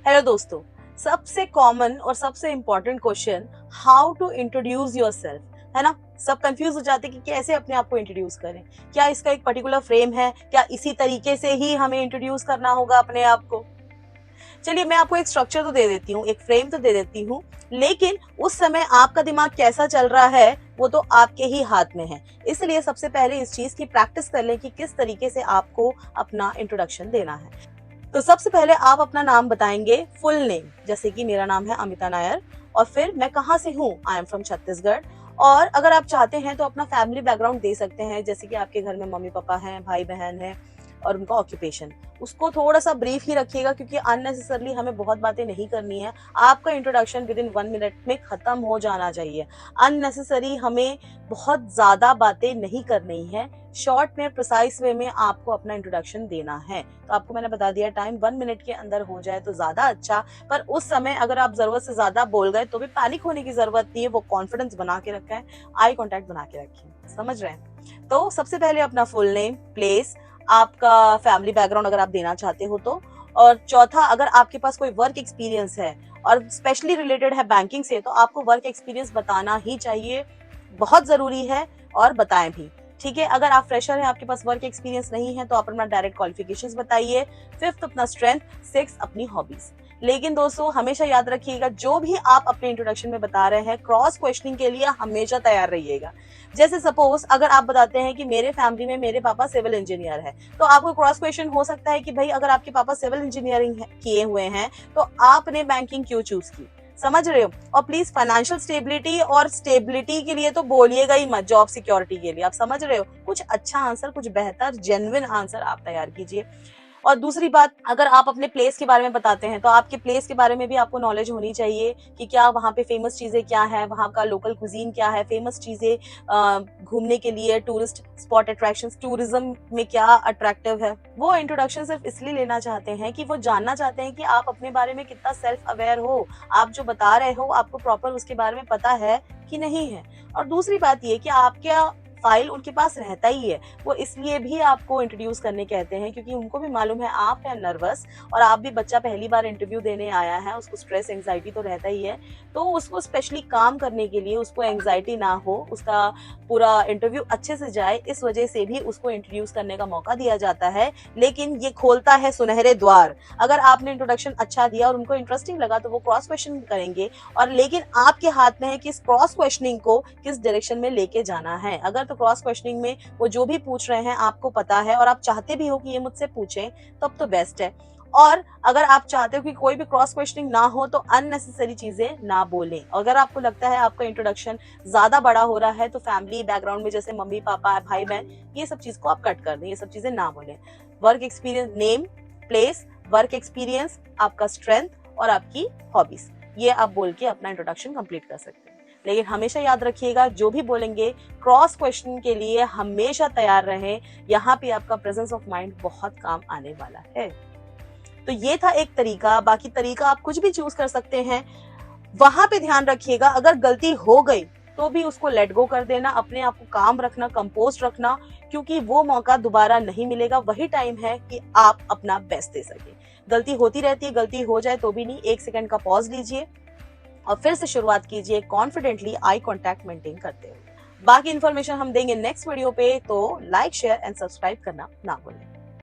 Hello दोस्तों, सबसे common और सबसे important question, how to introduce yourself, है ना। सब कंफ्यूज हो जाते हैं कि कैसे अपने आप को इंट्रोड्यूस करें। क्या इसका एक पर्टिकुलर फ्रेम है? क्या इसी तरीके से ही हमें इंट्रोड्यूस करना होगा अपने आप को? चलिए, मैं आपको एक स्ट्रक्चर तो दे देती हूँ, एक फ्रेम तो दे देती हूँ, लेकिन उस समय आपका दिमाग कैसा चल रहा है वो तो आपके ही हाथ में है। इसलिए सबसे पहले इस चीज की प्रैक्टिस कर लें कि किस तरीके से आपको अपना इंट्रोडक्शन देना है। तो सबसे पहले आप अपना नाम बताएंगे, फुल नेम, जैसे कि मेरा नाम है अमिता नायर, और फिर मैं कहाँ से हूँ, आई एम फ्रॉम छत्तीसगढ़। और अगर आप चाहते हैं तो अपना फैमिली बैकग्राउंड दे सकते हैं, जैसे कि आपके घर में मम्मी पापा हैं, भाई बहन है, और उनका ऑक्यूपेशन। उसको थोड़ा सा ब्रीफ ही रखिएगा, क्योंकि अननेसेसरली हमें बहुत बातें नहीं करनी है। आपका इंट्रोडक्शन विद इन 1 मिनट में खत्म हो जाना चाहिए। अननेसेसरी हमें बहुत ज्यादा बातें नहीं करनी है। शॉर्ट में, प्रिसाइज वे में आपको अपना इंट्रोडक्शन देना है। तो आपको मैंने बता दिया, टाइम 1 मिनट के अंदर हो जाए तो ज्यादा अच्छा। पर उस समय अगर आप जरूरत से ज्यादा बोल गए तो भी पैनिक होने की जरूरत नहीं है। वो कॉन्फिडेंस बना के रखें, आई कॉन्टेक्ट बना के रखें, समझ रहे हैं। तो सबसे पहले अपना फुल नेम, प्लेस, आपका फैमिली बैकग्राउंड अगर आप देना चाहते हो तो, और चौथा, अगर आपके पास कोई वर्क एक्सपीरियंस है और स्पेशली रिलेटेड है बैंकिंग से, तो आपको वर्क एक्सपीरियंस बताना ही चाहिए, बहुत जरूरी है, और बताएं भी। ठीक है, अगर आप फ्रेशर हैं, आपके पास वर्क एक्सपीरियंस नहीं है, तो आप अपना डायरेक्ट क्वालिफिकेशंस बताइए। फिफ्थ अपना स्ट्रेंथ, सिक्स अपनी हॉबीज। लेकिन दोस्तों हमेशा याद रखिएगा, जो भी आप अपने इंट्रोडक्शन में बता रहे हैं, क्रॉस क्वेश्चनिंग के लिए हमेशा तैयार रहिएगा। जैसे सपोज अगर आप बताते हैं कि मेरे फैमिली में मेरे पापा सिविल इंजीनियर है, तो आपको क्रॉस क्वेश्चन हो सकता है कि भाई अगर आपके पापा सिविल इंजीनियरिंग किए हुए हैं तो आपने बैंकिंग क्यों चूज की? समझ रहे हो। और प्लीज फाइनेंशियल स्टेबिलिटी और स्टेबिलिटी के लिए तो बोलिएगा ही मत, जॉब सिक्योरिटी के लिए। आप समझ रहे हो, कुछ अच्छा आंसर, कुछ बेहतर जेन्युइन आंसर आप तैयार कीजिए। और दूसरी बात, अगर आप अपने प्लेस के बारे में बताते हैं तो आपके प्लेस के बारे में भी आपको नॉलेज होनी चाहिए कि क्या वहाँ पे फेमस चीजें क्या है, वहाँ का लोकल कुजीन क्या है, फेमस चीजें घूमने के लिए, टूरिस्ट स्पॉट अट्रैक्शंस, टूरिज्म में क्या अट्रैक्टिव है। वो इंट्रोडक्शन सिर्फ इसलिए लेना चाहते हैं कि वो जानना चाहते हैं कि आप अपने बारे में कितना सेल्फ अवेयर हो, आप जो बता रहे हो आपको प्रॉपर उसके बारे में पता है कि नहीं है। और दूसरी बात ये कि आपका फाइल उनके पास रहता ही है, वो इसलिए भी आपको इंट्रोड्यूस करने कहते हैं, क्योंकि उनको भी मालूम है आप हैं नर्वस, और आप भी, बच्चा पहली बार इंटरव्यू देने आया है, उसको स्ट्रेस एंजाइटी तो रहता ही है। तो उसको स्पेशली काम करने के लिए, उसको एंजाइटी ना हो, उसका पूरा इंटरव्यू अच्छे से जाए, इस वजह से भी उसको इंट्रोड्यूस करने का मौका दिया जाता है। लेकिन ये खोलता है सुनहरे द्वार। अगर आपने इंट्रोडक्शन अच्छा दिया और उनको इंटरेस्टिंग लगा तो वो क्रॉस क्वेश्चन करेंगे, और लेकिन आपके हाथ में है कि इस क्रॉस क्वेश्चनिंग को किस डायरेक्शन में लेके जाना है। अगर तो क्रॉस क्वेश्चनिंग में वो जो भी पूछ रहे हैं आपको पता है और आप चाहते भी हो कि ये मुझसे पूछें, तब तो बेस्ट है। और अगर आप चाहते हो कि कोई भी क्रॉस क्वेश्चनिंग ना हो तो अननेसेसरी चीजें ना बोलें। अगर आपको लगता है आपका इंट्रोडक्शन ज्यादा बड़ा हो रहा है तो फैमिली बैकग्राउंड में जैसे मम्मी पापा, भाई बहन, ये सब चीज को आप कट कर दें, ये सब चीजें ना बोलें। Work experience, name, place, work experience, आपका स्ट्रेंथ और आपकी हॉबीज, ये आप बोल के अपना इंट्रोडक्शन कंप्लीट कर सकते हैं। लेकिन हमेशा याद रखिएगा, जो भी बोलेंगे क्रॉस क्वेश्चन के लिए हमेशा तैयार रहें। यहाँ पे आपका प्रेजेंस ऑफ माइंड बहुत काम आने वाला है। तो ये था एक तरीका, बाकी तरीका आप कुछ भी चूज कर सकते हैं। वहां पे ध्यान रखिएगा, अगर गलती हो गई तो भी उसको लेट गो कर देना, अपने आप को काम रखना, कंपोस्ट रखना, क्योंकि वो मौका दोबारा नहीं मिलेगा। वही टाइम है कि आप अपना बेस्ट दे सके। गलती होती रहती है, गलती हो जाए तो भी नहीं, 1 सेकंड का पॉज लीजिए और फिर से शुरुआत कीजिए, कॉन्फिडेंटली आई कांटेक्ट मेंटेन करते हुए। बाकी इन्फॉर्मेशन हम देंगे नेक्स्ट वीडियो पे, तो लाइक, शेयर एंड सब्सक्राइब करना ना भूलें।